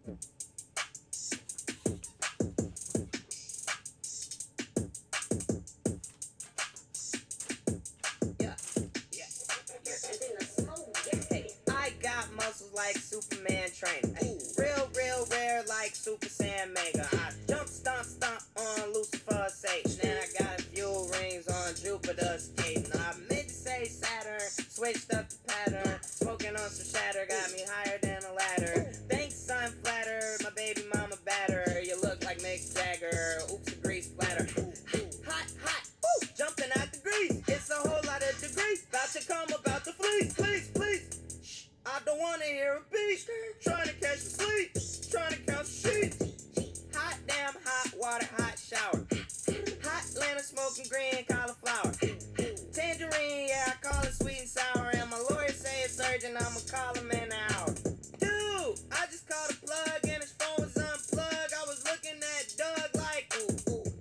Yeah, yeah, yeah. Hey, I got muscles like Superman training. Hey, real, real rare like Super Saiyan Mega. I jump, stomp, stomp on Lucifer's stage. Then I got a few rings on Jupiter's cake. Now I meant to say Saturn, switched up the pattern. Smoking on some shatter, got me higher than a ladder. Thanks, I'm flatter, my baby mama batter. You look like Mick Jagger, oops, a grease splatter. Hot, hot, ooh, jumping out the grease. It's a whole lot of degrees, about to come about the fleece. Please, please, shh, I don't wanna hear a beat. Trying to catch the sleep, trying to count the sheep. Hot damn, hot water, hot shower. Hot Atlanta smoking green cauliflower. Tangerine, yeah, I call it sweet and sour. And my lawyer say it's urgent, I'ma call him in an hour. Dude, I just called a plug and his phone was unplugged. I was looking at Doug like,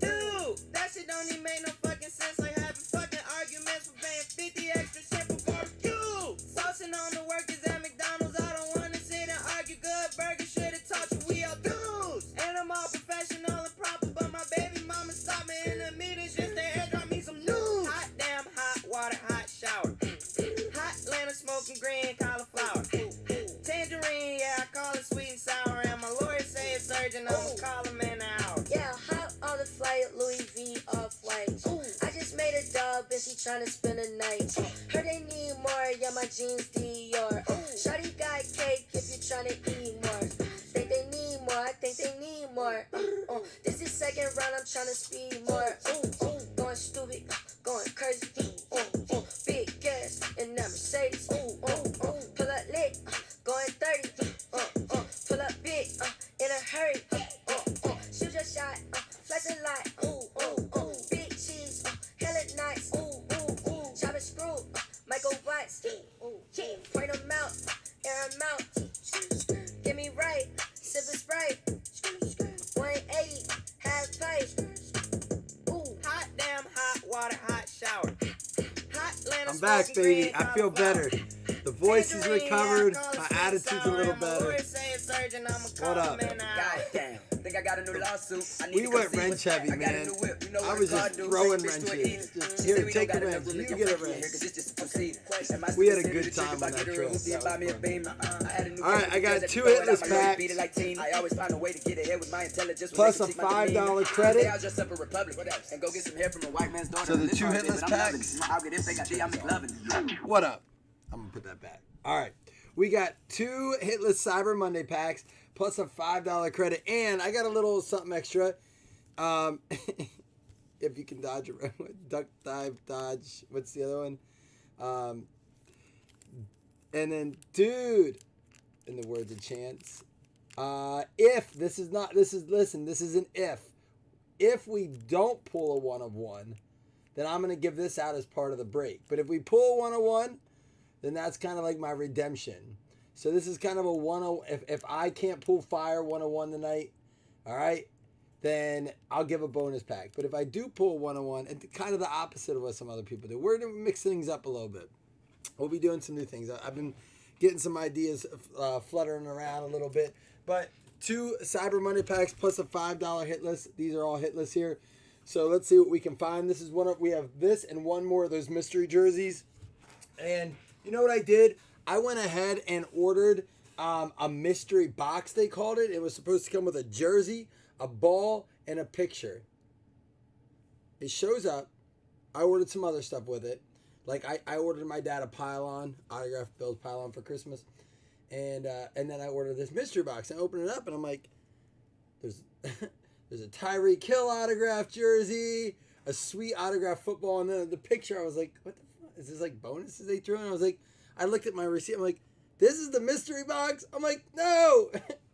dude, that shit don't even make no fucking sense. Like having fucking arguments for paying 50 extra shit for barbecue. Saucing on the workers at McDonald's. I don't wanna sit and argue. Good burger should've taught you we all dudes. And I'm all professional and proper, but my baby mama stopped me in the meetings just to airdrop me some news. Hot damn, hot water, hot shower. Hot Atlanta smoking green cauliflower. Tangerine, yeah, I call it sweet and sour. And my lawyer say it's urgent, I'ma call him in an hour. Yeah, hot on the flight, Louis V off-white. I just made a dub and she tryna spend a night. Heard they need more, yeah, my jeans Dior. Shawty got cake if you tryna eat more. Think they need more, I think they need more. This is second round, I'm tryna speed more. Going stupid, going crazy. Big gas in that Mercedes. Pull up lit, going 30. Pull up big, in a hurry. Shoot your shot, flex a lot. Big cheese, hella nice. Chop and screw, Michael Watts. Point them out, air them out. Get me right, sip a Sprite. 180, half pipe. Hot damn, hot water, hot shower. Hot Atlanta I'm back, smoking baby. green I feel cauliflower. better. The voice is recovered. My attitude's a little better. What up? Goddamn, think I got a new lawsuit. I need We to went see wrench what's heavy, back. I got a man. new whip. You know I what was the car just do, throwing say bitch to a wrenches. eater. Just, She here, said we take don't a got wrench. enough room You to get a fuck in here, wrench. 'cause it's just a two-seater. And my We had a sister good said the time chick on about that get her trip. a hoopty and buy me a beam. I had a new All right, whip I got because two I had to hitless throw it out, my packs. beat it like team. I always find a way to get ahead with my intelligence. Plus a Relationship, my demeanor. $5 credit. Today I'll dress up a Republic. What else? And go get some hair from a white man's daughter. So the This two hard hitless shit, but I'm loving packs. it. I'll get if they got D, I'm loving it. What up? I'm going to put that back. All right. We got two hitless Cyber Monday packs plus a $5 credit. And I got a little something extra. If you can dodge, duck, dive, dodge. What's the other one? And then, dude, in the words of Chance, if this is not, this is an if. If we don't pull a 1 of 1, then I'm going to give this out as part of the break. But if we pull a 1 of 1, then that's kind of like my redemption. So this is kind of a 101. If I can't pull fire 101 tonight, all right, then I'll give a bonus pack. But if I do pull 101, and kind of the opposite of what some other people do, we're going to mix things up a little bit. We'll be doing some new things. I've been getting some ideas fluttering around a little bit. But two Cyber Monday packs plus a $5 hit list. These are all hit lists here. So let's see what we can find. This is one of, we have this and one more of those mystery jerseys. And you know what I did? I went ahead and ordered a mystery box, they called it. It was supposed to come with a jersey, a ball, and a picture. It shows up. I ordered some other stuff with it. Like I ordered my dad a pylon, autographed Bill's pylon for Christmas. And then I ordered this mystery box. I opened it up and I'm like, there's there's a Tyreek Hill autographed jersey, a sweet autographed football, and then the picture, I was like, what the fuck? Is this like bonuses they threw in? I was like, I looked at my receipt, I'm like, this is the mystery box? I'm like, no,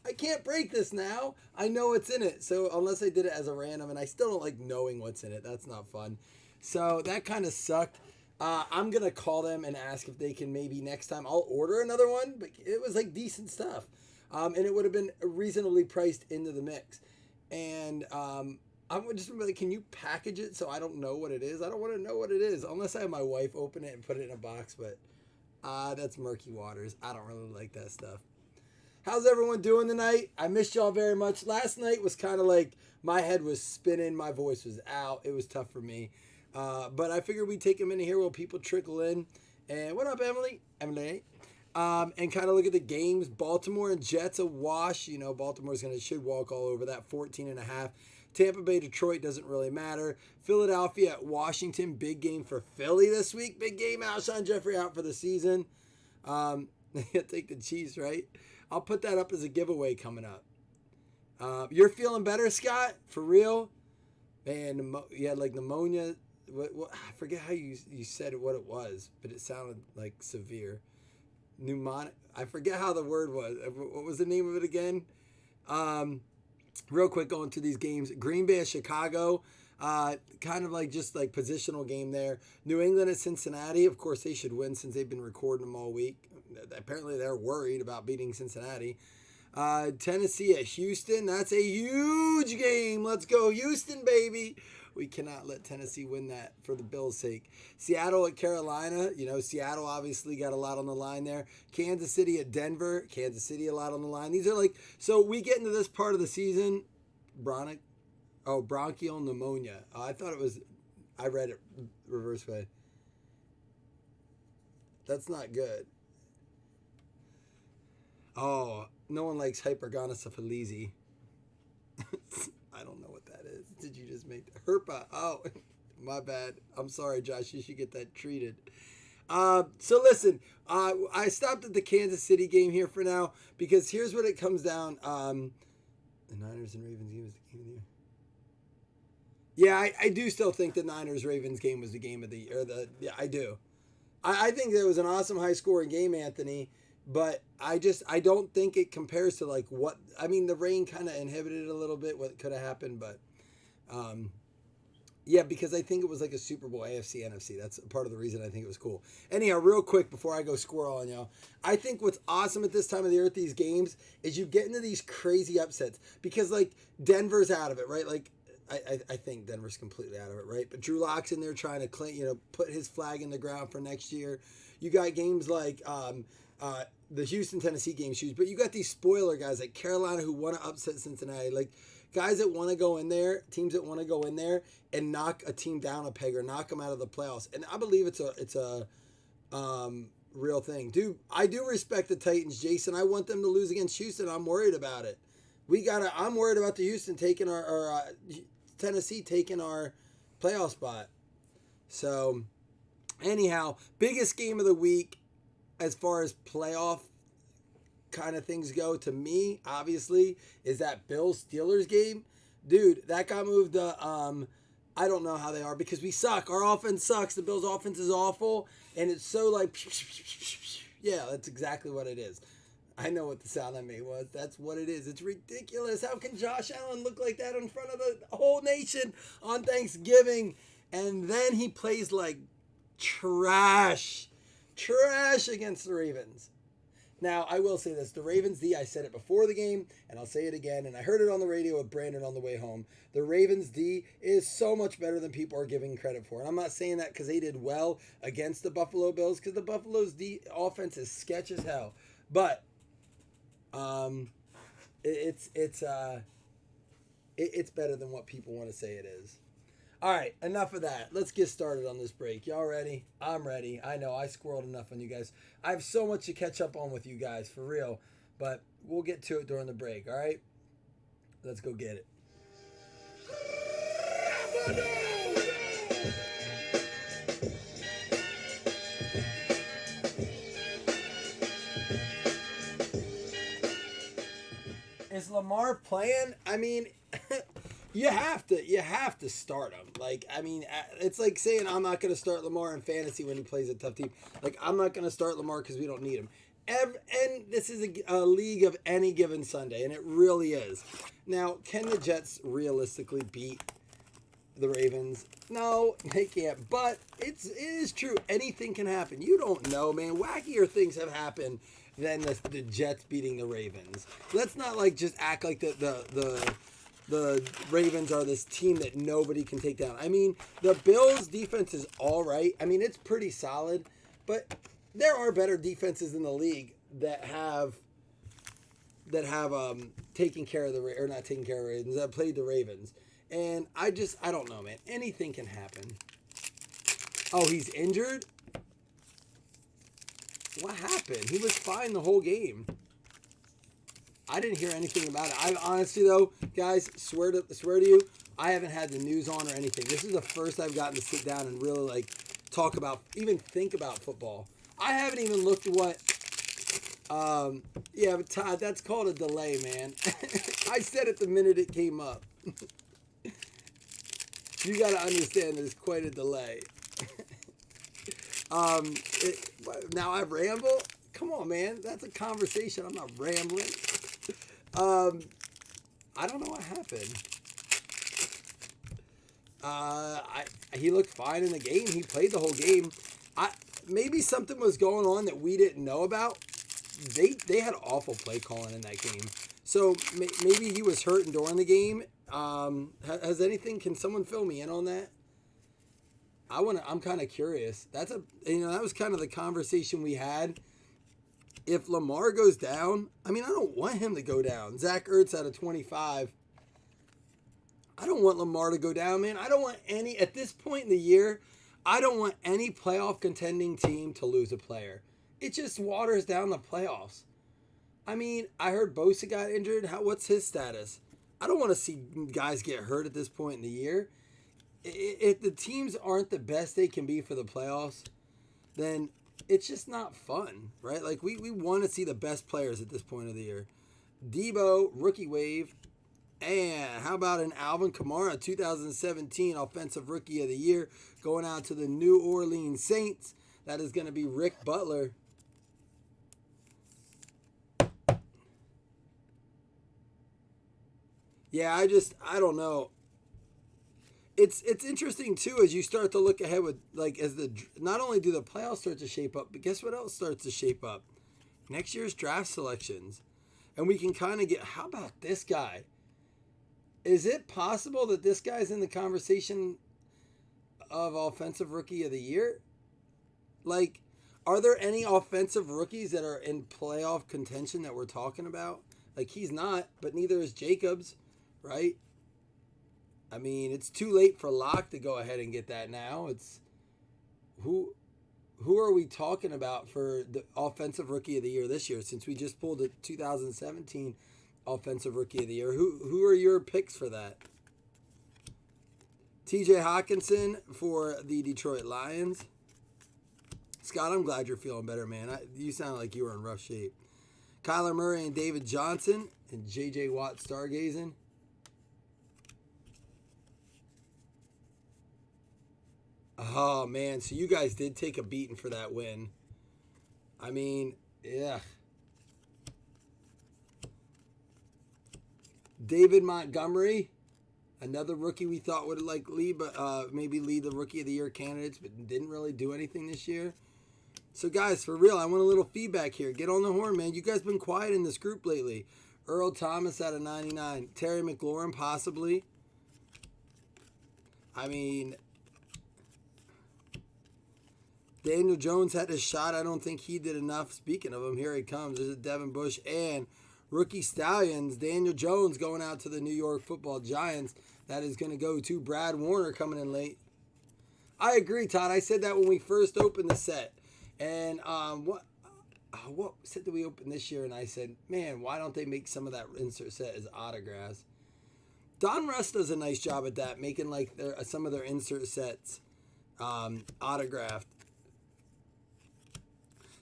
I can't break this now. I know what's in it. So unless I did it as a random, and I still don't like knowing what's in it. That's not fun. So that kind of sucked. I'm going to call them and ask if they can maybe next time. I'll order another one, but it was like decent stuff. And it would have been reasonably priced into the mix. And I'm just like, can you package it so I don't know what it is? I don't want to know what it is unless I have my wife open it and put it in a box. But that's murky waters. I don't really like that stuff. How's everyone doing tonight? I missed y'all very much. Last night was kind of like my head was spinning, my voice was out. It was tough for me. But I figured we'd take a minute here while people trickle in. And what up, Emily? Emily. And kind of look at the games. Baltimore and Jets a wash. You know, Baltimore's should walk all over that 14.5. Tampa Bay, Detroit doesn't really matter. Philadelphia at Washington, big game for Philly this week. Big game. Alshon Jeffrey out for the season. Take the Chiefs, right? I'll put that up as a giveaway coming up. You're feeling better, Scott? For real? Man, you had like pneumonia. What, I forget how you said what it was, but it sounded like severe. Pneumonic. I forget how the word was. What was the name of it again? Real quick, going through these games. Green Bay at Chicago. Kind of like just like positional game there. New England at Cincinnati. Of course, they should win since they've been recording them all week. Apparently, they're worried about beating Cincinnati. Tennessee at Houston. That's a huge game. Let's go, Houston, baby. We cannot let Tennessee win that for the Bills' sake. Seattle at Carolina. You know, Seattle obviously got a lot on the line there. Kansas City at Denver. Kansas City a lot on the line. These are like, so we get into this part of the season. Bronchial pneumonia. I thought it was, I read it reverse way. That's not good. Oh, no one likes hypergonosyphilis. I don't know what that is. Did you just make that? Herpa? Oh, my bad. I'm sorry, Josh. You should get that treated. So listen, I stopped at the Kansas City game here for now because here's what it comes down. The Niners and Ravens game was the game of the year. Yeah, I do still think the Niners-Ravens game was the game of the year. Yeah, I do. I think it was an awesome high-scoring game, Anthony. But I don't think it compares to like what, I mean, the rain kind of inhibited a little bit what could have happened, but yeah, because I think it was like a Super Bowl AFC NFC. That's part of the reason I think it was cool. Anyhow, real quick before I go squirrel on y'all, I think what's awesome at this time of the year at these games is you get into these crazy upsets because like Denver's out of it, right? Like I think Denver's completely out of it, right? But Drew Lock's in there trying to put his flag in the ground for next year. You got games like the Houston-Tennessee game shoes, but you got these spoiler guys like Carolina who want to upset Cincinnati, like guys that want to go in there, teams that want to go in there and knock a team down a peg or knock them out of the playoffs. And I believe it's a real thing. Dude, I do respect the Titans, Jason. I want them to lose against Houston. I'm worried about it. I'm worried about the Houston taking our Tennessee taking our playoff spot. So, anyhow, biggest game of the week as far as playoff kind of things go to me, obviously, is that Bills-Steelers game. Dude, that got moved to, I don't know how they are because we suck. Our offense sucks. The Bills' offense is awful. And it's so like, yeah, that's exactly what it is. I know what the sound I made was. That's what it is. It's ridiculous. How can Josh Allen look like that in front of the whole nation on Thanksgiving? And then he plays like trash against the Ravens. Now, I will say this. The Ravens D, I said it before the game, and I'll say it again, and I heard it on the radio with Brandon on the way home. The Ravens D is so much better than people are giving credit for. And I'm not saying that because they did well against the Buffalo Bills, because the Buffalo's D offense is sketch as hell. But it's better than what people want to say it is. All right, enough of that. Let's get started on this break. Y'all ready? I'm ready. I know I squirreled enough on you guys. I have so much to catch up on with you guys, for real. But we'll get to it during the break, all right? Let's go get it. Is Lamar playing? I mean, you have to start him. Like, I mean, it's like saying I'm not going to start Lamar in fantasy when he plays a tough team. Like, I'm not going to start Lamar because we don't need him. And this is a league of any given Sunday, and it really is. Now, can the Jets realistically beat the Ravens? No, they can't. But it is true. Anything can happen. You don't know, man. Wackier things have happened than the Jets beating the Ravens. Let's not like just act like the Ravens are this team that nobody can take down. I mean, the Bills' defense is all right. I mean, it's pretty solid, but there are better defenses in the league that have that have taken care of or not taken care of the Ravens, that played the Ravens. And I don't know, man. Anything can happen. Oh, he's injured? What happened? He was fine the whole game. I didn't hear anything about it. I honestly, though, guys, swear to you, I haven't had the news on or anything. This is the first I've gotten to sit down and really, like, talk about, even think about football. I haven't even looked at what, yeah, but Todd, that's called a delay, man. I said it the minute it came up. You got to understand there's quite a delay. Now I ramble? Come on, man. That's a conversation. I'm not rambling. I don't know what happened. He looked fine in the game. He played the whole game. Maybe something was going on that we didn't know about. They had awful play calling in that game. So maybe he was hurting during the game. Has anything? Can someone fill me in on that? I'm kind of curious. That was kind of the conversation we had. If Lamar goes down, I mean, I don't want him to go down. Zach Ertz out of 25. I don't want Lamar to go down, man. I don't want at this point in the year, I don't want any playoff contending team to lose a player. It just waters down the playoffs. I mean, I heard Bosa got injured. What's his status? I don't want to see guys get hurt at this point in the year. If the teams aren't the best they can be for the playoffs, then it's just not fun, right? Like, we want to see the best players at this point of the year. Debo, rookie wave. And how about an Alvin Kamara, 2017 Offensive Rookie of the Year, going out to the New Orleans Saints. That is going to be Rick Butler. Yeah, I don't know. It's interesting too as you start to look ahead with, like, not only do the playoffs start to shape up, but guess what else starts to shape up? Next year's draft selections. And we can kind of get, how about this guy? Is it possible that this guy's in the conversation of Offensive Rookie of the Year? Like, are there any offensive rookies that are in playoff contention that we're talking about? Like, he's not, but neither is Jacobs, right? I mean, it's too late for Locke to go ahead and get that now. It's who are we talking about for the Offensive Rookie of the Year this year, since we just pulled the 2017 Offensive Rookie of the Year? Who are your picks for that? TJ Hawkinson for the Detroit Lions. Scott, I'm glad you're feeling better, man. You sound like you were in rough shape. Kyler Murray and David Johnson and J.J. Watt stargazing. Oh, man. So you guys did take a beating for that win. I mean, yeah. David Montgomery, another rookie we thought would maybe lead the Rookie of the Year candidates, but didn't really do anything this year. So, guys, for real, I want a little feedback here. Get on the horn, man. You guys been quiet in this group lately. Earl Thomas out of 99. Terry McLaurin, possibly. I mean, Daniel Jones had his shot. I don't think he did enough. Speaking of him, here he comes. There's a Devin Bush and Rookie Stallions. Daniel Jones going out to the New York Football Giants. That is going to go to Brad Warner coming in late. I agree, Todd. I said that when we first opened the set. And what set did we open this year? And I said, man, why don't they make some of that insert set as autographs? Don Russ does a nice job at that, making like some of their insert sets autographed.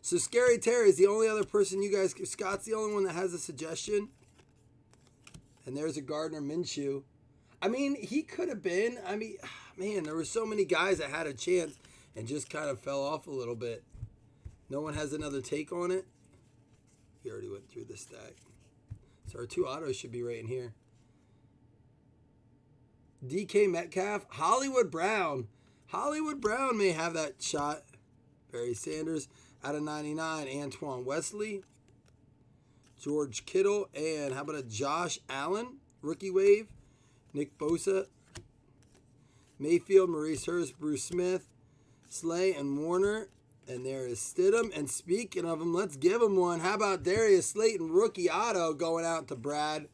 So Scary Terry is the only other person you guys... Scott's the only one that has a suggestion. And there's a Gardner Minshew. I mean, he could have been... I mean, man, there were so many guys that had a chance and just kind of fell off a little bit. No one has another take on it? We already went through this stack. So our two autos should be right in here. DK Metcalf. Hollywood Brown. Hollywood Brown may have that shot. Barry Sanders out of 99. Antoine Wesley. George Kittle. And how about a Josh Allen? Rookie wave. Nick Bosa. Mayfield, Maurice Hurst, Bruce Smith. Slay and Warner. And there is Stidham. And speaking of him, let's give him one. How about Darius Slayton, rookie auto, going out to Brad.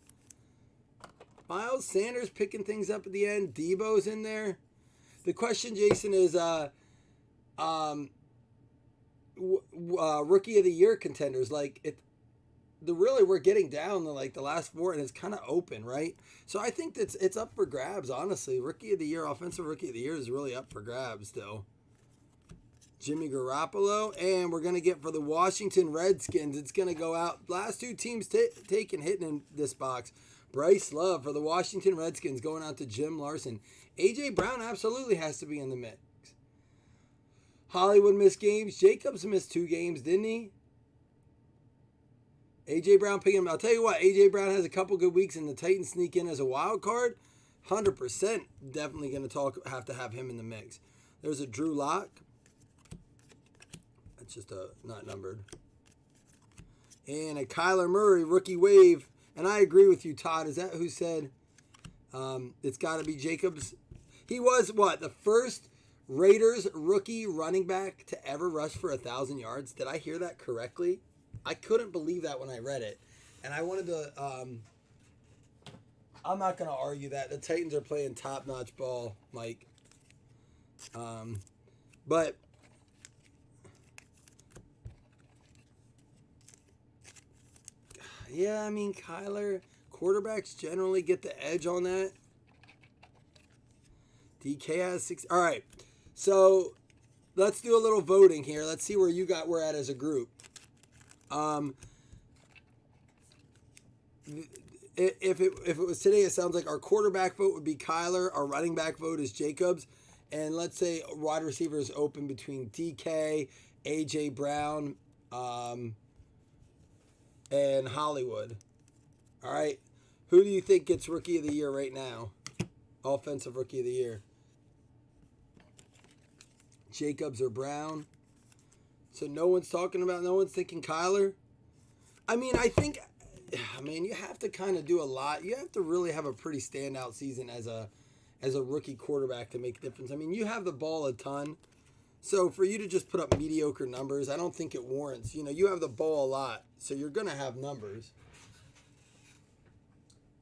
Miles Sanders picking things up at the end. Debo's in there. The question, Jason, is rookie of the year contenders. Like we're getting down to like the last four, and it's kind of open, right? So I think it's up for grabs. Honestly, rookie of the year, offensive rookie of the year is really up for grabs still. Jimmy Garoppolo, and we're going to get for the Washington Redskins. It's going to go out. Last two teams hitting in this box. Bryce Love for the Washington Redskins going out to Jim Larson. A.J. Brown absolutely has to be in the mix. Hollywood missed games. Jacobs missed 2 games, didn't he? A.J. Brown picking him. I'll tell you what, A.J. Brown has a couple good weeks, and the Titans sneak in as a wild card. 100% definitely going to have to have him in the mix. There's a Drew Lock. It's just not numbered. And a Kyler Murray rookie wave. And I agree with you, Todd. Is that who said it's got to be Jacobs? He was, the first Raiders rookie running back to ever rush for 1,000 yards. Did I hear that correctly? I couldn't believe that when I read it. And I wanted to... I'm not going to argue that. The Titans are playing top-notch ball, Mike. But... yeah, I mean, Kyler, quarterbacks generally get the edge on that. DK has 6. All right, so let's do a little voting here. Let's see where we're at as a group. If it was today, it sounds like our quarterback vote would be Kyler. Our running back vote is Jacobs. And let's say wide receiver is open between DK, A.J. Brown, and Hollywood. All right. Who do you think gets rookie of the year right now? Offensive rookie of the year. Jacobs or Brown? So no one's thinking Kyler? I mean, you have to kind of do a lot. You have to really have a pretty standout season as a rookie quarterback to make a difference. I mean, you have the ball a ton. So for you to just put up mediocre numbers, I don't think it warrants. You have the ball a lot, so you're going to have numbers.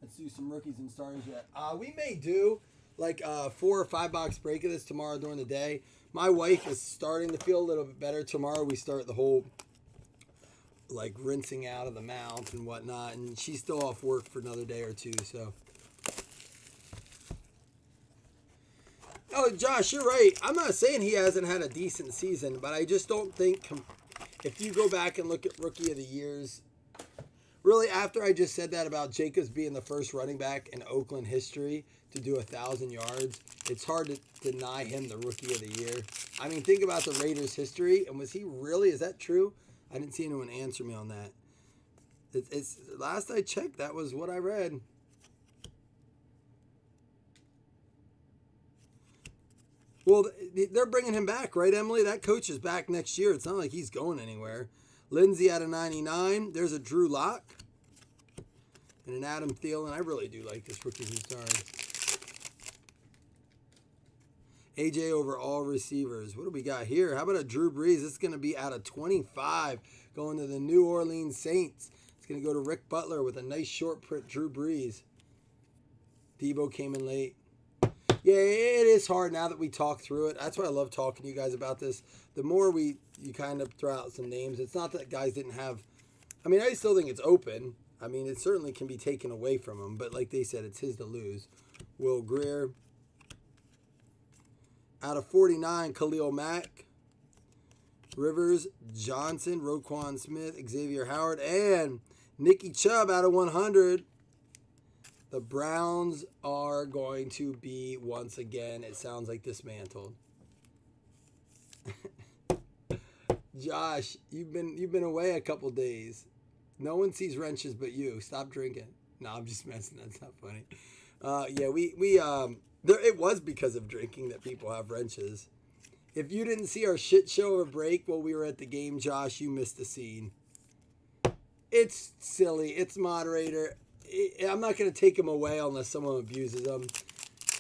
Let's do some rookies and stars yet. We may do like a 4 or 5 box break of this tomorrow during the day. My wife is starting to feel a little bit better. Tomorrow we start the whole like rinsing out of the mouth and whatnot, and she's still off work for another day or two, so... Oh, Josh, you're right. I'm not saying he hasn't had a decent season, but I just don't think if you go back and look at rookie of the years, really after I just said that about Jacobs being the first running back in Oakland history to do 1,000 yards, it's hard to deny him the rookie of the year. I mean, think about the Raiders' history, and was he really? Is that true? I didn't see anyone answer me on that. It's last I checked, that was what I read. Well, they're bringing him back, right, Emily? That coach is back next year. It's not like he's going anywhere. Lindsey out of 99. There's a Drew Lock. And an Adam Thielen. I really do like this rookie who started. AJ over all receivers. What do we got here? How about a Drew Brees? This is going to be out of 25. Going to the New Orleans Saints. It's going to go to Rick Butler with a nice short print Drew Brees. Debo came in late. Yeah, it is hard now that we talk through it. That's why I love talking to you guys about this. The more you kind of throw out some names, it's not that guys didn't have... I mean, I still think it's open. I mean, it certainly can be taken away from him. But like they said, it's his to lose. Will Greer. Out of 49, Khalil Mack. Rivers, Johnson, Roquan Smith, Xavier Howard, and Nicky Chubb out of 100. The Browns are going to be, once again, it sounds like dismantled. Josh, you've been away a couple days. No one sees wrenches but you. Stop drinking. No, I'm just messing. That's not funny. It was because of drinking that people have wrenches. If you didn't see our shit show of a break while we were at the game, Josh, you missed the scene. It's silly. It's moderator. I'm not going to take him away unless someone abuses him.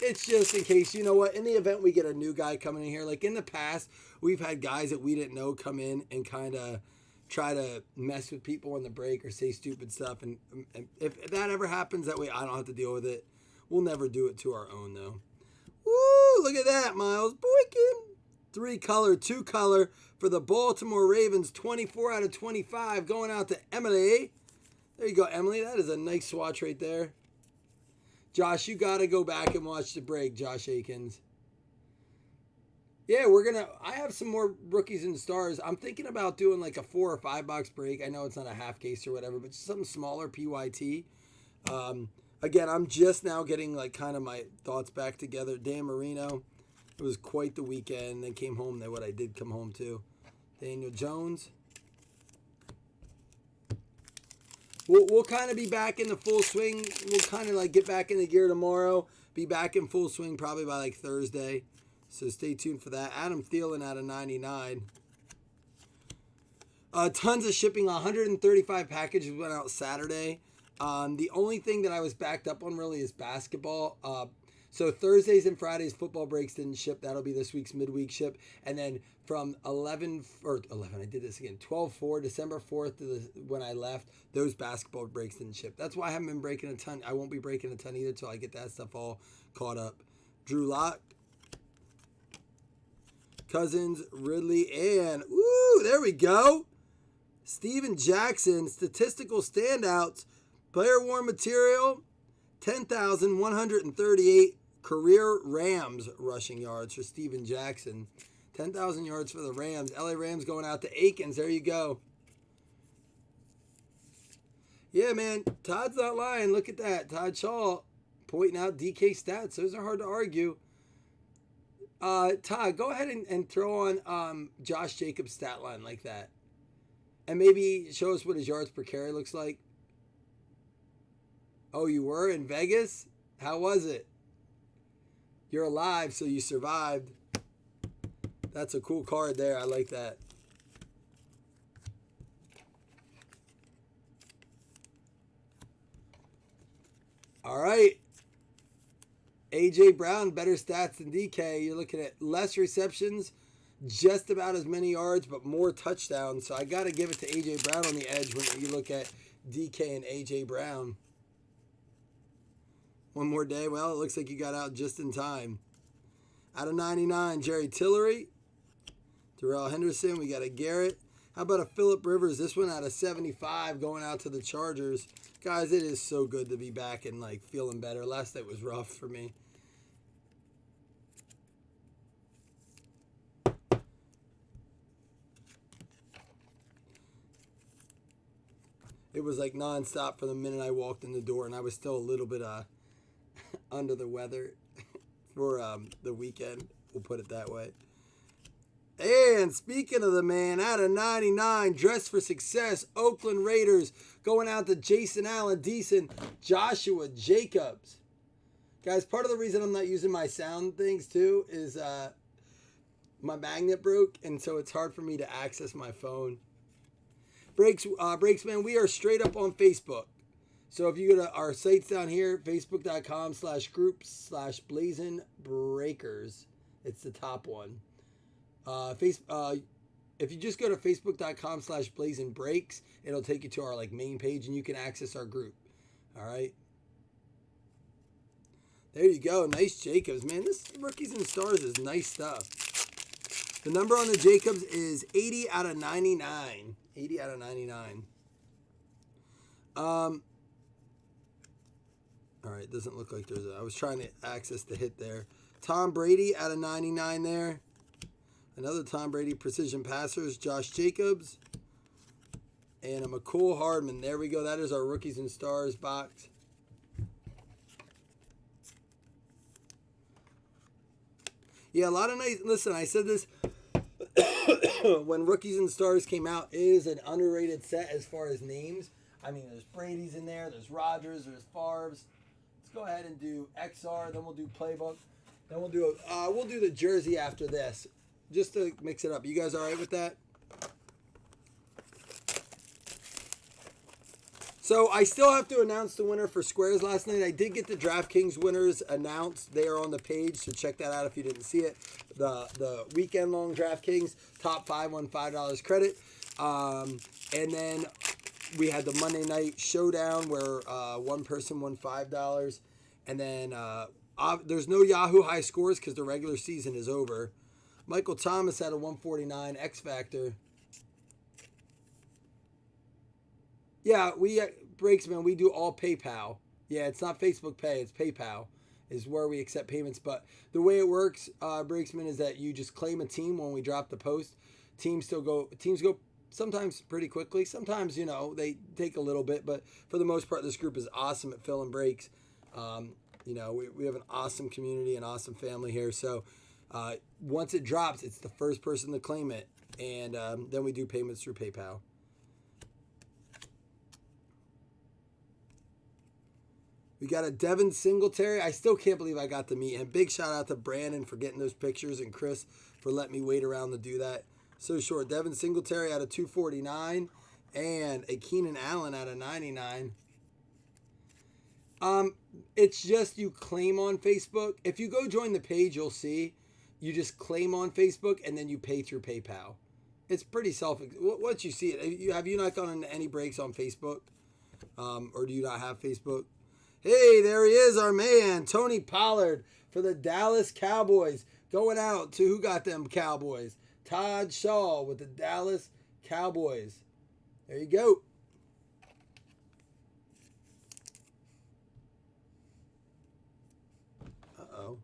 It's just in case, you know what, in the event we get a new guy coming in here, like in the past, we've had guys that we didn't know come in and kind of try to mess with people on the break or say stupid stuff. And if that ever happens, that way I don't have to deal with it. We'll never do it to our own, though. Woo! Look at that, Miles. Boykin. 3-color, 2-color for the Baltimore Ravens. 24 out of 25 going out to Emily. There you go, Emily. That is a nice swatch right there. Josh, you got to go back and watch the break, Josh Akins. Yeah, I have some more rookies and stars. I'm thinking about doing like a 4 or 5 box break. I know it's not a half case or whatever, but something smaller, PYT. Again, I'm just now getting like kind of my thoughts back together. Dan Marino, it was quite the weekend. Then came home. Then what I did come home to. Daniel Jones. We'll kind of be back in the full swing. We'll kind of like get back in the gear tomorrow. Be back in full swing probably by like Thursday. So stay tuned for that. Adam Thielen out of 99. Tons of shipping. 135 packages went out Saturday. The only thing that I was backed up on really is basketball. So Thursdays and Fridays football breaks didn't ship. That'll be this week's midweek ship. And then from 11, I did this again, 12/4, December 4th to when I left, those basketball breaks didn't ship. That's why I haven't been breaking a ton. I won't be breaking a ton either until I get that stuff all caught up. Drew Lock, Cousins, Ridley, and, there we go. Steven Jackson, statistical standouts, player worn material, 10,138 career Rams rushing yards for Steven Jackson. 10,000 yards for the Rams. LA Rams going out to Akins. There you go. Yeah, man. Todd's not lying. Look at that. Todd Shaw pointing out DK stats. Those are hard to argue. Todd, go ahead and throw on Josh Jacobs' stat line like that. And maybe show us what his yards per carry looks like. Oh, you were in Vegas? How was it? You're alive, so you survived. That's a cool card there. I like that. All right. A.J. Brown, better stats than DK. You're looking at less receptions, just about as many yards, but more touchdowns. So I got to give it to A.J. Brown on the edge when you look at DK and A.J. Brown. One more day. Well, it looks like you got out just in time. Out of 99, Jerry Tillery. Darrell Henderson. We got a Garrett. How about a Phillip Rivers? This one out of 75 going out to the Chargers. Guys, it is so good to be back and like feeling better. Last night was rough for me. It was like nonstop from the minute I walked in the door, and I was still a little bit under the weather for the weekend. We'll put it that way. And speaking of the man, out of 99, dressed for success, Oakland Raiders going out to Jason Allen, decent, Joshua Jacobs. Guys, part of the reason I'm not using my sound things too is my magnet broke, and so it's hard for me to access my phone. Breaks, man, we are straight up on Facebook. So if you go to our sites down here, facebook.com/groups/Blazzzin Breakers, it's the top one. If you just go to facebook.com/Blazzzin Breaks, it'll take you to our like main page and you can access our group. All right. There you go. Nice Jacobs, man. This rookies and stars is nice stuff. The number on the Jacobs is 80 out of 99. 80 out of 99. All right, doesn't look like there's I was trying to access the hit there. Tom Brady out of 99 there. Another Tom Brady precision passers, Josh Jacobs. And a McCool Hardman. There we go. That is our rookies and stars box. Yeah, a lot of nice. Listen, I said this when Rookies and Stars came out. It is an underrated set as far as names. I mean, there's Brady's in there. There's Rodgers. There's Favre's. Let's go ahead and do XR. Then we'll do Playbook. Then we'll do the jersey after this, just to mix it up. You guys all right with that? So I still have to announce the winner for squares last night. I did get the DraftKings winners announced. They are on the page, so check that out if you didn't see it. The weekend long DraftKings top 5 won $5 credit, and then we had the Monday night showdown where one person won $5, and then there's no Yahoo high scores because the regular season is over. Michael Thomas had a 149 X Factor. Yeah, Breaksman, we do all PayPal. Yeah, it's not Facebook Pay, it's PayPal is where we accept payments. But the way it works, Breaksman, is that you just claim a team when we drop the post. Teams go sometimes pretty quickly. Sometimes, they take a little bit, but for the most part, this group is awesome at filling breaks. We have an awesome community, an awesome family here. So once it drops, it's the first person to claim it. And then we do payments through PayPal. We got a Devin Singletary. I still can't believe I got to meet him. Big shout out to Brandon for getting those pictures and Chris for letting me wait around to do that. So short. Devin Singletary out of 249 and a Keenan Allen out of 99. It's just you claim on Facebook. If you go join the page, you'll see you just claim on Facebook and then you pay through PayPal. It's pretty once you see it. Have you not gone into any breaks on Facebook? Or do you not have Facebook? Hey, there he is, our man, Tony Pollard for the Dallas Cowboys. Going out to who got them Cowboys? Todd Shaw with the Dallas Cowboys. There you go. Uh-oh.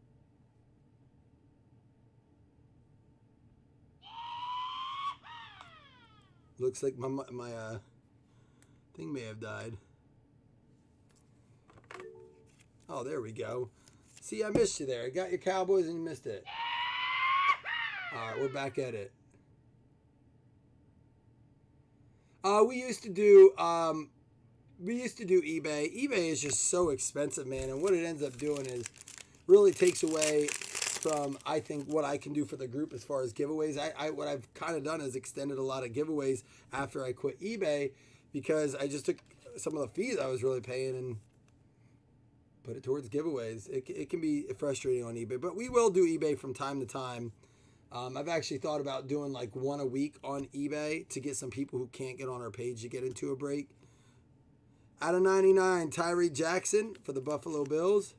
Looks like my thing may have died. Oh, there we go. See, I missed you there. I got your Cowboys and you missed it. All right, we're back at it. We used to do eBay. eBay is just so expensive, man, and what it ends up doing is really takes away from, I think, what I can do for the group as far as giveaways. What I've kind of done is extended a lot of giveaways after I quit eBay because I just took some of the fees I was really paying and put it towards giveaways. It can be frustrating on eBay, but we will do eBay from time to time. I've actually thought about doing like one a week on eBay to get some people who can't get on our page to get into a break. Out of 99, Tyree Jackson for the Buffalo Bills.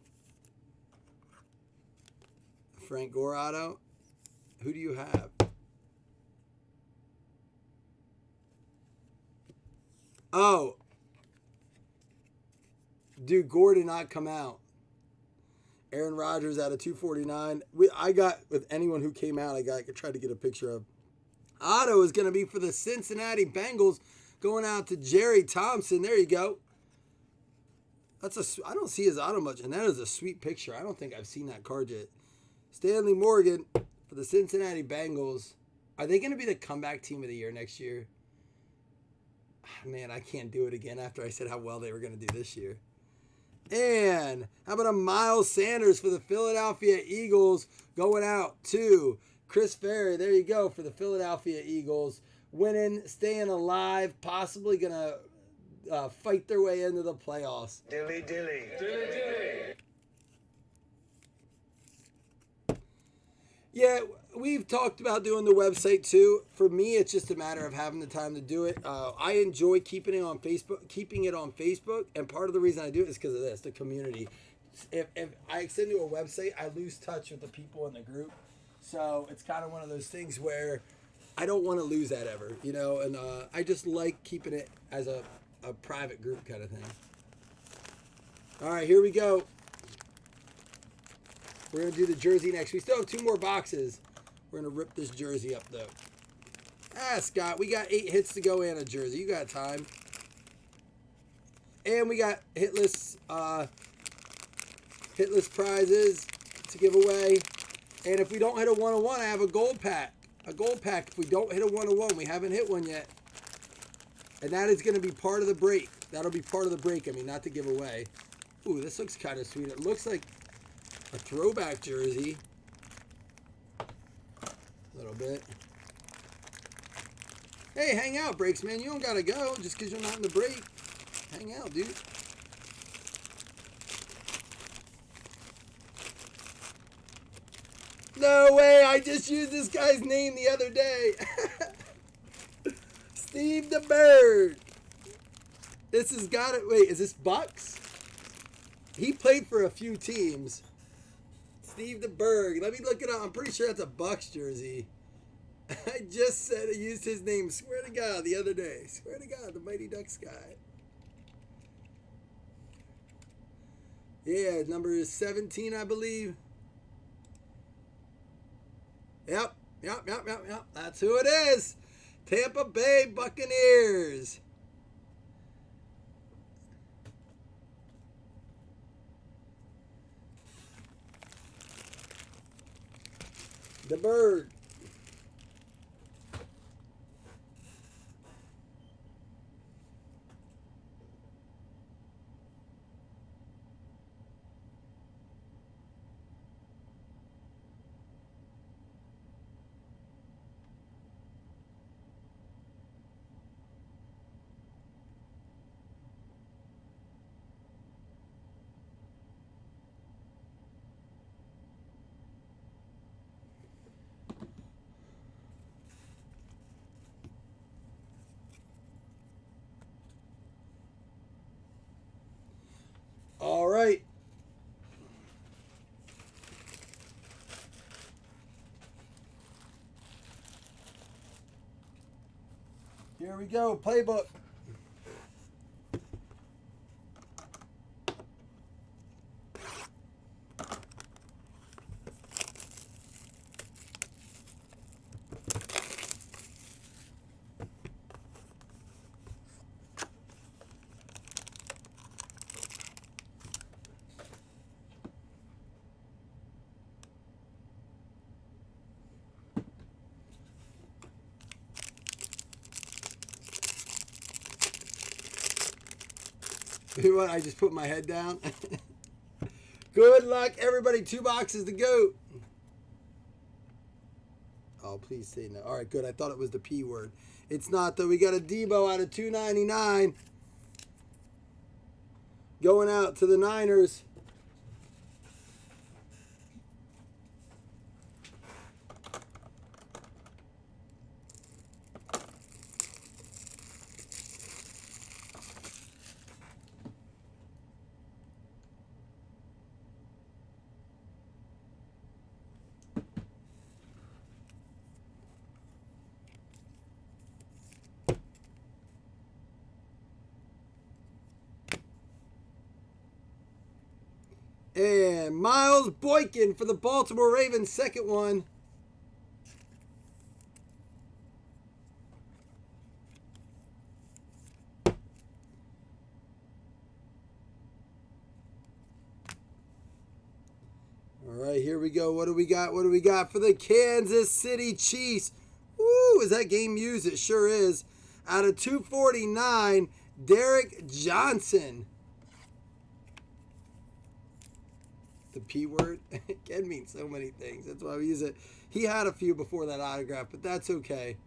Frank Gore auto. Who do you have? Oh. Dude, Gore did not come out. Aaron Rodgers out of 249. I got, with anyone who came out, I tried to get a picture of. Auto is going to be for the Cincinnati Bengals, going out to Jerry Thompson. There you go. I don't see his auto much, and that is a sweet picture. I don't think I've seen that card yet. Stanley Morgan for the Cincinnati Bengals. Are they going to be the comeback team of the year next year? Man, I can't do it again after I said how well they were going to do this year. And how about a Miles Sanders for the Philadelphia Eagles going out to Chris Ferry. There you go for the Philadelphia Eagles. Winning, staying alive, possibly going to fight their way into the playoffs. Dilly dilly. Dilly dilly. Yeah, we've talked about doing the website too. For me, it's just a matter of having the time to do it. I enjoy keeping it on Facebook, and part of the reason I do it is because of this, the community. If I extend to a website, I lose touch with the people in the group. So it's kind of one of those things where I don't want to lose that ever, and I just like keeping it as a private group kind of thing. All right, here we go. We're going to do the jersey next. We still have 2 more boxes. We're going to rip this jersey up, though. Scott, we got 8 hits to go and a jersey. You got time. And we got hitless prizes to give away. And if we don't hit a 101, I have a gold pack. A gold pack if we don't hit a 101. We haven't hit one yet. And that is going to be part of the break. That'll be part of the break. I mean, not to give away. Ooh, this looks kind of sweet. It looks like a throwback jersey. A little bit. Hey, hang out, breaks, man. You don't got to go just because you're not in the break. Hang out, dude. No way, I just used this guy's name the other day. Steve the Bird. This has got it. Wait, is this Bucks? He played for a few teams. Steve the Bird. Let me look it up. I'm pretty sure that's a Bucks jersey. I just said I used his name. Swear to God, the other day. Swear to God, the Mighty Ducks guy. Yeah, number is 17, I believe. Yep. That's who it is. Tampa Bay Buccaneers. The Bird. All right. Here we go. Playbook. You know what? I just put my head down. Good luck, everybody. 2 boxes to go. Oh, please say no. All right, good. I thought it was the P word. It's not, though. We got a Debo out of 299. Going out to the Niners. And Miles Boykin for the Baltimore Ravens, second one. All right, here we go. What do we got? What do we got for the Kansas City Chiefs? Woo, is that game used? It sure is. Out of 249, Derek Johnson. The P word can mean so many things. That's why we use it. He had a few before that autograph, but that's okay.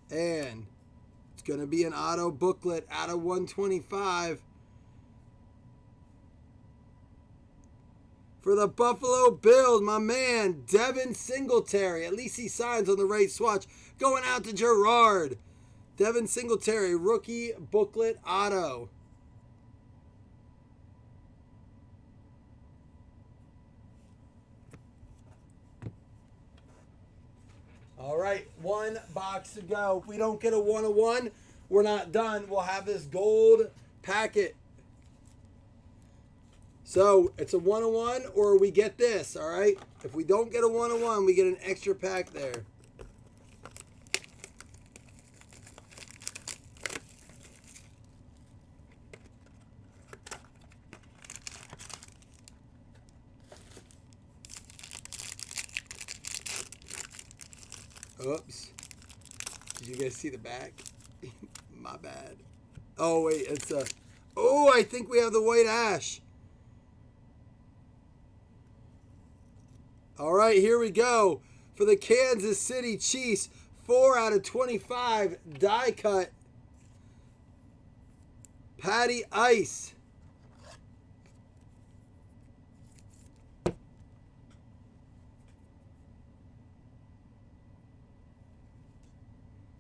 And it's going to be an auto booklet out of 125. For the Buffalo Bills, my man, Devin Singletary. At least he signs on the right swatch. Going out to Gerard. Devin Singletary, rookie booklet auto. All right, 1 box to go. If we don't get a 1-of-1, we're not done. We'll have this gold packet. So it's a 1-of-1 or we get this, all right? If we don't get a 1-of-1, we get an extra pack there. Oops. Did you guys see the back? My bad. Oh, wait, it's a... Oh, I think we have the white ash. All right, here we go. For the Kansas City Chiefs, 4 out of 25 die cut. Patty Ice.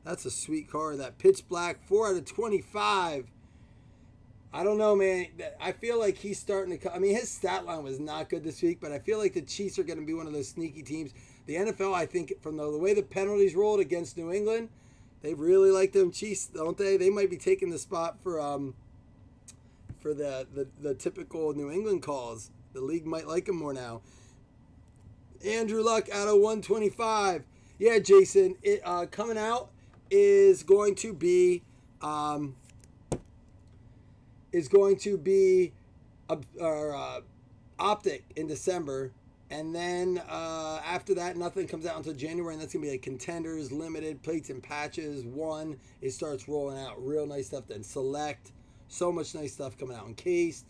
That's a sweet card. That pitch black, 4 out of 25. I don't know, man. I feel like he's starting to. I mean, his stat line was not good this week, but I feel like the Chiefs are going to be one of those sneaky teams. The NFL, I think, from the way the penalties rolled against New England, they really like them Chiefs, don't they? They might be taking the spot for the typical New England calls. The league might like them more now. Andrew Luck out of 125. Yeah, Jason, it coming out is going to be Optic in December, and then after that nothing comes out until January, and that's gonna be like Contenders, Limited, Plates and Patches 1. It starts rolling out real nice stuff. Then Select, so much nice stuff coming out. Encased.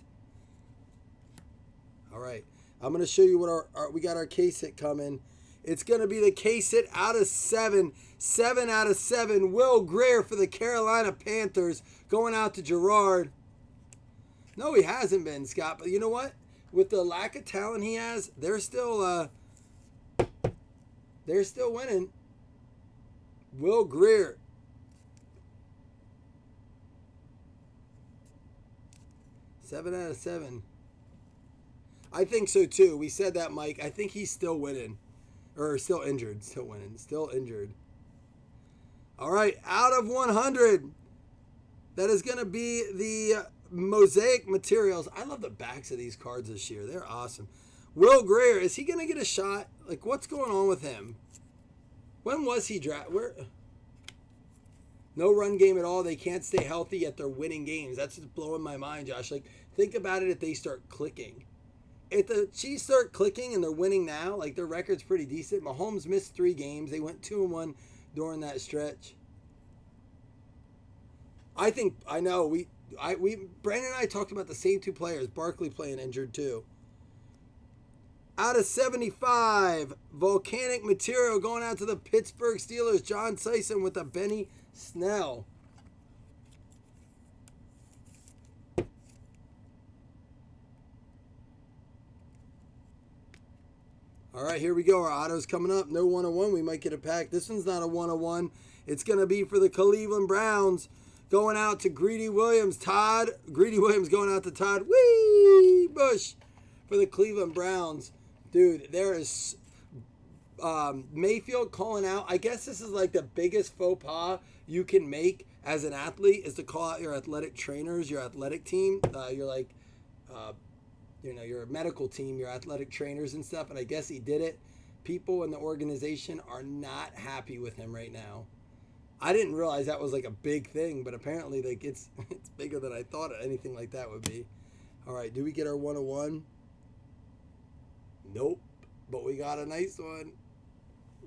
All right, I'm gonna show you what we got. Our case hit coming. It's gonna be the case hit out of 7 out of 7. Will Greer for the Carolina Panthers, going out to Gerard. No, he hasn't been, Scott. But you know what? With the lack of talent he has, they're still winning. Will Greer. Seven out of 7. I think so too. We said that, Mike. I think he's still winning. Or still injured. Still winning. Still injured. All right. Out of 100. That is going to be the Mosaic Materials. I love the backs of these cards this year. They're awesome. Will Greer. Is he going to get a shot? Like, what's going on with him? When was he drafted? No run game at all. They can't stay healthy, yet they're winning games. That's just blowing my mind, Josh. Like, think about it if they start clicking. If the Chiefs start clicking and they're winning now, like their record's pretty decent. Mahomes missed 3 games. They went 2-1 during that stretch. Brandon and I talked about the same 2 players. Barkley playing injured too. Out of 75, Volcanic Material going out to the Pittsburgh Steelers. John Sison with a Benny Snell. All right, here we go. Our auto's coming up. No 101. We might get a pack. This one's not a 101. It's going to be for the Cleveland Browns. Going out to Greedy Williams. Greedy Williams going out to Todd Wee Bush for the Cleveland Browns. Dude, there is Mayfield calling out. I guess this is like the biggest faux pas you can make as an athlete is to call out your athletic trainers, your athletic team. You're a medical team, your athletic trainers and stuff. And I guess he did it. People in the organization are not happy with him right now. I didn't realize that was like a big thing, but apparently like it's bigger than I thought anything like that would be. All right, do we get our 101? Nope, but we got a nice one.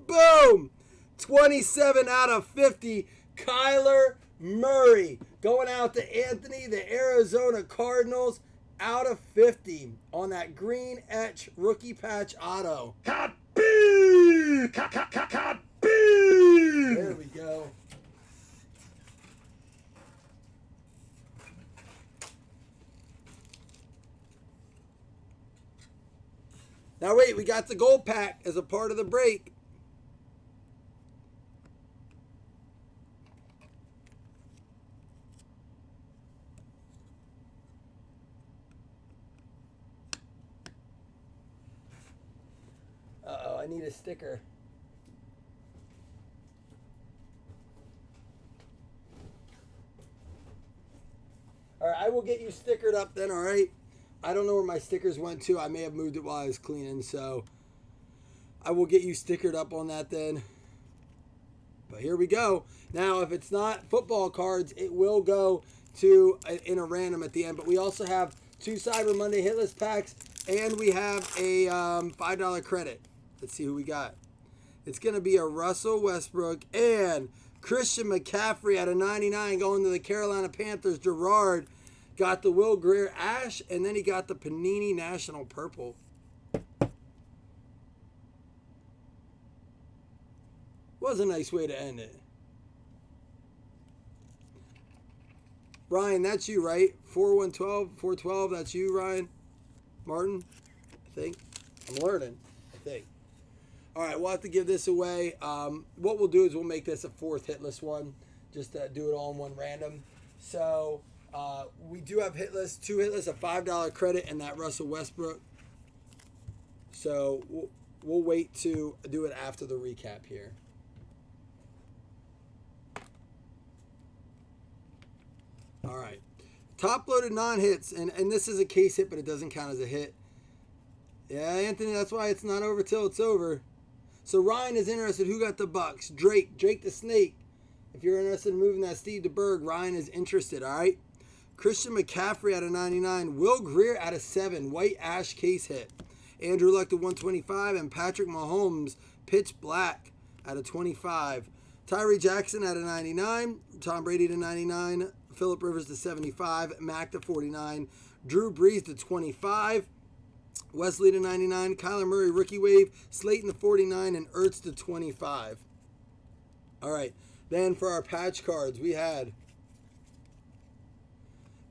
Boom! 27 out of 50. Kyler Murray going out to Anthony, the Arizona Cardinals, out of 50 on that green etch rookie patch auto. Kaboo! Kaboo! There we go. Now wait, we got the gold pack as a part of the break. Uh-oh, I need a sticker. All right, I will get you stickered up then, all right? I don't know where my stickers went to. I may have moved it while I was cleaning, so I will get you stickered up on that then. But here we go. Now, if it's not football cards, it will go to in a random at the end. But we also have 2 Cyber Monday hitless packs, and we have a $5 credit. Let's see who we got. It's going to be a Russell Westbrook and Christian McCaffrey out of 99 going to the Carolina Panthers. Gerard, Got the Will Greer Ash, and then he got the Panini National Purple. Was a nice way to end it. Ryan, that's you, right? 412, that's you, Ryan Martin, I think. I'm learning, I think. All right, we'll have to give this away. What we'll do is we'll make this a 4th hitless one, just to do it all in one random. So we do have hitless, 2 hitless, a $5 credit, and that Russell Westbrook. So we'll wait to do it after the recap here. All right, top loaded non-hits, and this is a case hit, but it doesn't count as a hit. Yeah, Anthony, that's why it's not over till it's over. So Ryan is interested. Who got the Bucks? Drake the Snake. If you're interested in moving that Steve DeBerg, Ryan is interested. All right. Christian McCaffrey out of 99. Will Greer out of 7. White Ash case hit. Andrew Luck to 125, and Patrick Mahomes pitch black out of 25. Tyree Jackson out of 99. Tom Brady to 99. Phillip Rivers to 75. Mac to 49. Drew Brees to 25. Wesley to 99, Kyler Murray rookie wave, Slayton to 49, and Ertz to 25. All right, then for our patch cards, we had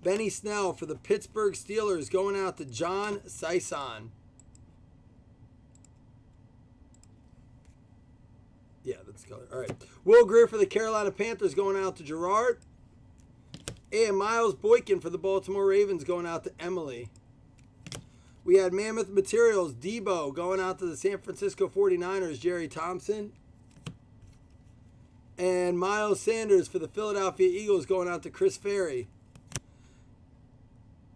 Benny Snell for the Pittsburgh Steelers going out to John Sison. Yeah, that's the color. All right. Will Greer for the Carolina Panthers going out to Gerard. And Miles Boykin for the Baltimore Ravens going out to Emily. We had Mammoth Materials, Debo, going out to the San Francisco 49ers, Jerry Thompson. And Miles Sanders for the Philadelphia Eagles going out to Chris Ferry.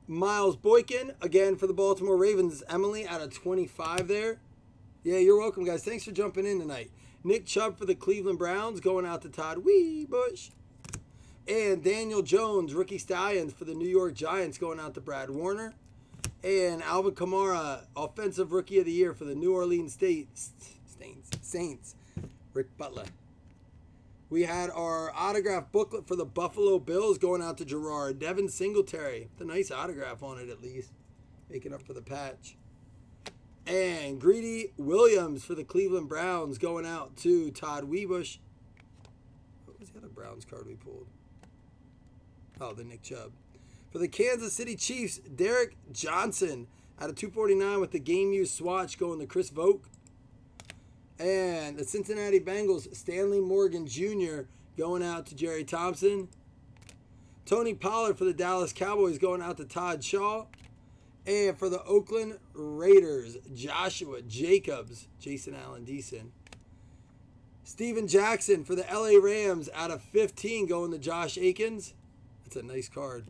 Miles Boykin, again for the Baltimore Ravens, Emily out of 25 there. Yeah, you're welcome, guys. Thanks for jumping in tonight. Nick Chubb for the Cleveland Browns going out to Todd Bush. And Daniel Jones, Rookie Stallions for the New York Giants going out to Brad Warner. And Alvin Kamara, Offensive Rookie of the Year for the New Orleans Saints, Rick Butler. We had our autograph booklet for the Buffalo Bills going out to Gerard. Devin Singletary, with a nice autograph on it at least, making up for the patch. And Greedy Williams for the Cleveland Browns going out to Todd Weebush. What was the other Browns card we pulled? Oh, the Nick Chubb. For the Kansas City Chiefs, Derek Johnson out of 249 with the game used swatch going to Chris Vogt. And the Cincinnati Bengals, Stanley Morgan Jr. going out to Jerry Thompson. Tony Pollard for the Dallas Cowboys going out to Todd Shaw. And for the Oakland Raiders, Joshua Jacobs, Jason Allen Deason. Steven Jackson for the LA Rams out of 15 going to Josh Aikens. That's a nice card.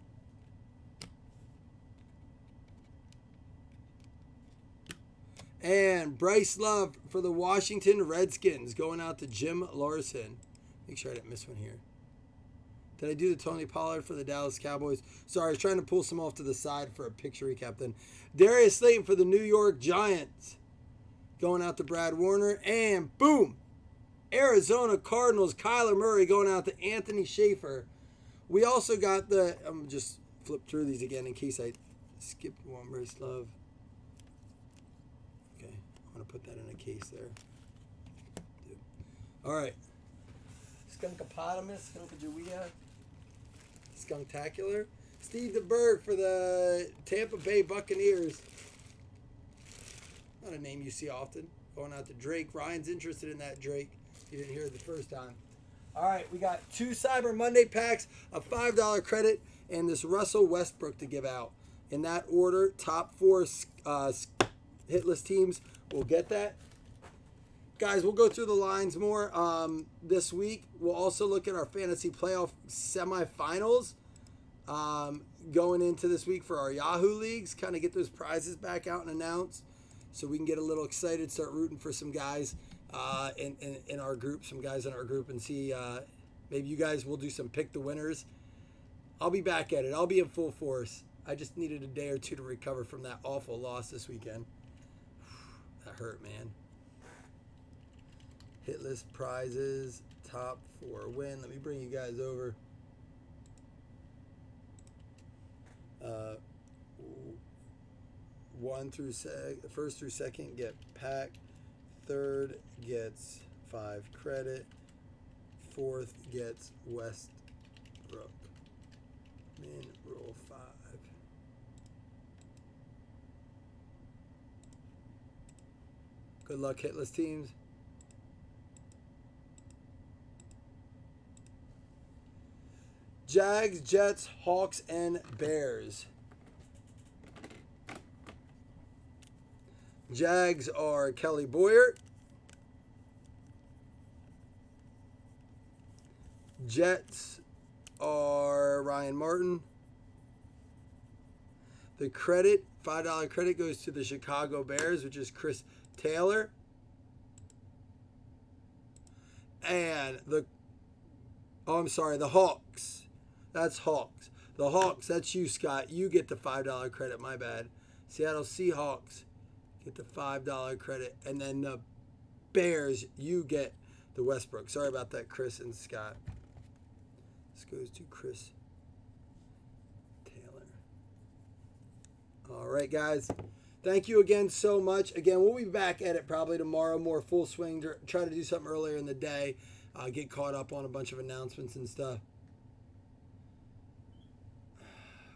And Bryce Love for the Washington Redskins going out to Jim Larson. Make sure I didn't miss one here. Did I do the Tony Pollard for the Dallas Cowboys? Sorry, I was trying to pull some off to the side for a picture recap then. Darius Slayton for the New York Giants going out to Brad Warner. And boom! Arizona Cardinals, Kyler Murray going out to Anthony Schaefer. We also got the, I'm just flip through these again in case I skipped one. Bryce Love. Okay, I'm going to put that in a case there. All right. Skunkopotamus, Skunkajawea, Skunktacular. Steve DeBerg for the Tampa Bay Buccaneers. Not a name you see often. Going out to Drake. Ryan's interested in that Drake. You didn't hear it the first time. All right, we got 2 Cyber Monday packs, a $5 credit, and this Russell Westbrook to give out. In that order, top 4 hitless teams will get that. Guys, we'll go through the lines more this week. We'll also look at our fantasy playoff semifinals going into this week for our Yahoo leagues. Kind of get those prizes back out and announced so we can get a little excited, start rooting for some guys in our group, some guys in our group, and see maybe you guys will do some pick the winners. I'll be back at it. I'll be in full force. I just needed a day or two to recover from that awful loss this weekend. That hurt, man. Hit list prizes, top 4 win. Let me bring you guys over. First through second get pack. Third gets 5 credit. Fourth gets Westbrook. Min roll 5. Good luck, hitless teams. Jags, Jets, Hawks, and Bears. Jags are Kelly Boyer. Jets are Ryan Martin. The credit, $5 credit, goes to the Chicago Bears, which is Chris Taylor. And the Hawks. That's Hawks. The Hawks, that's you, Scott. You get the $5 credit, my bad. Seattle Seahawks get the $5 credit. And then the Bears, you get the Westbrook. Sorry about that, Chris and Scott. This goes to Chris Taylor. All right, guys. Thank you again so much. Again, we'll be back at it probably tomorrow, more full swing. Try to do something earlier in the day. Get caught up on a bunch of announcements and stuff.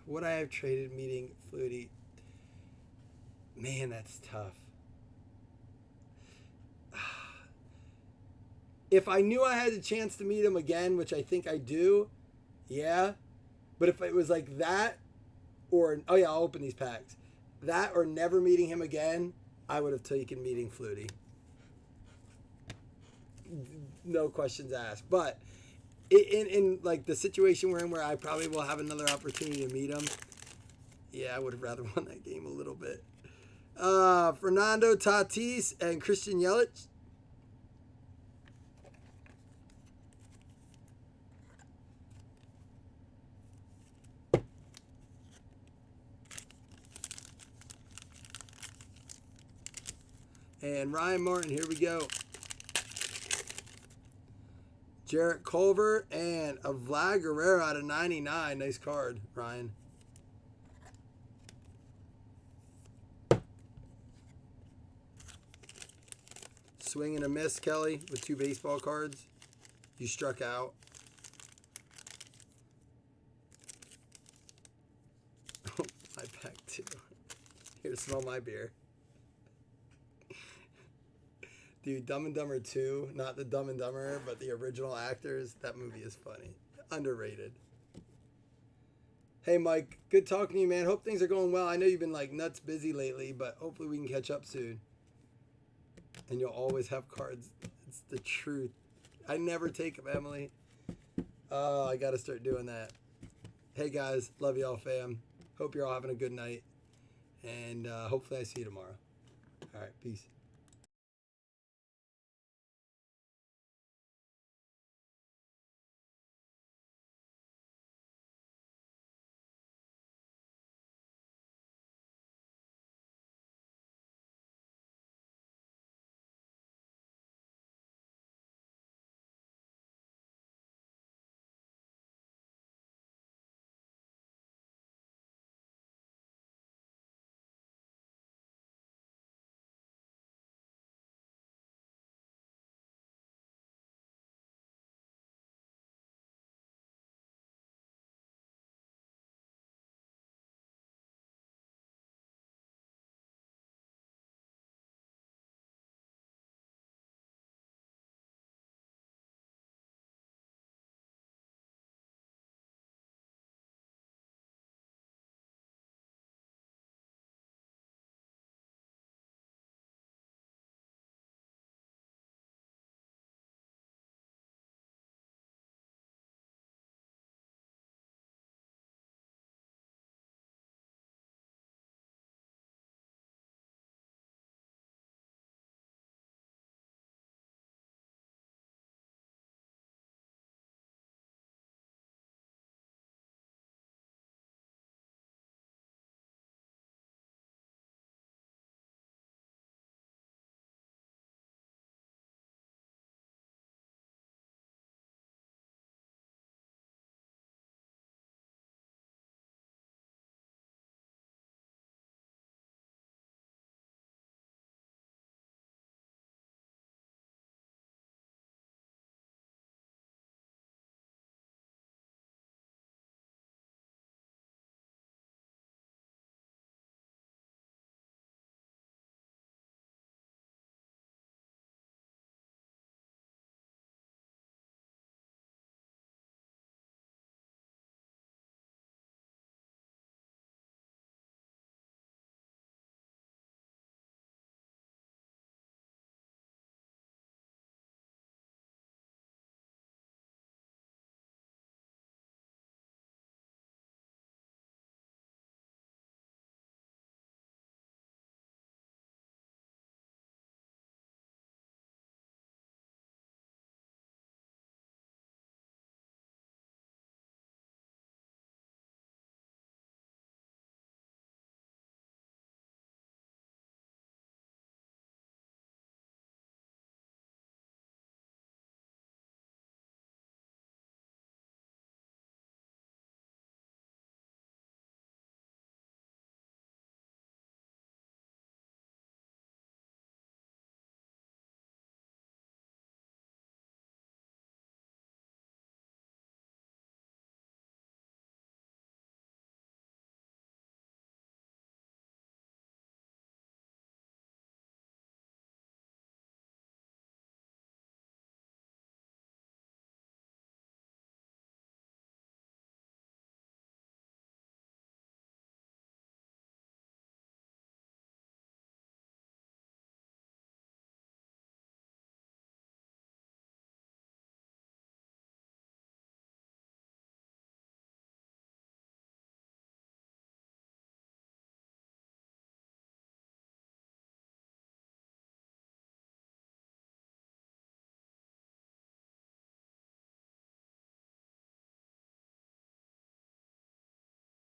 Would I have traded meeting Flutie? Man, that's tough. If I knew I had a chance to meet him again, which I think I do, yeah. But if it was like that, or, oh yeah, I'll open these packs. That or never meeting him again, I would have taken meeting Flutie. No questions asked. But in like the situation we're in where I probably will have another opportunity to meet him, yeah, I would have rather won that game a little bit. Fernando Tatis and Christian Yelich. And Ryan Martin, here we go. Jarrett Culver and a Vlad Guerrero out of 99. Nice card, Ryan. Swing and a miss, Kelly, with 2 baseball cards. You struck out. Oh, my pack too. Here, smell my beer. Dude, Dumb and Dumber 2, not the Dumb and Dumber, but the original actors. That movie is funny. Underrated. Hey, Mike. Good talking to you, man. Hope things are going well. I know you've been, like, nuts busy lately, but hopefully we can catch up soon. And you'll always have cards. It's the truth. I never take them, Emily. Oh, I got to start doing that. Hey, guys. Love y'all, fam. Hope you're all having a good night. And hopefully I see you tomorrow. All right. Peace.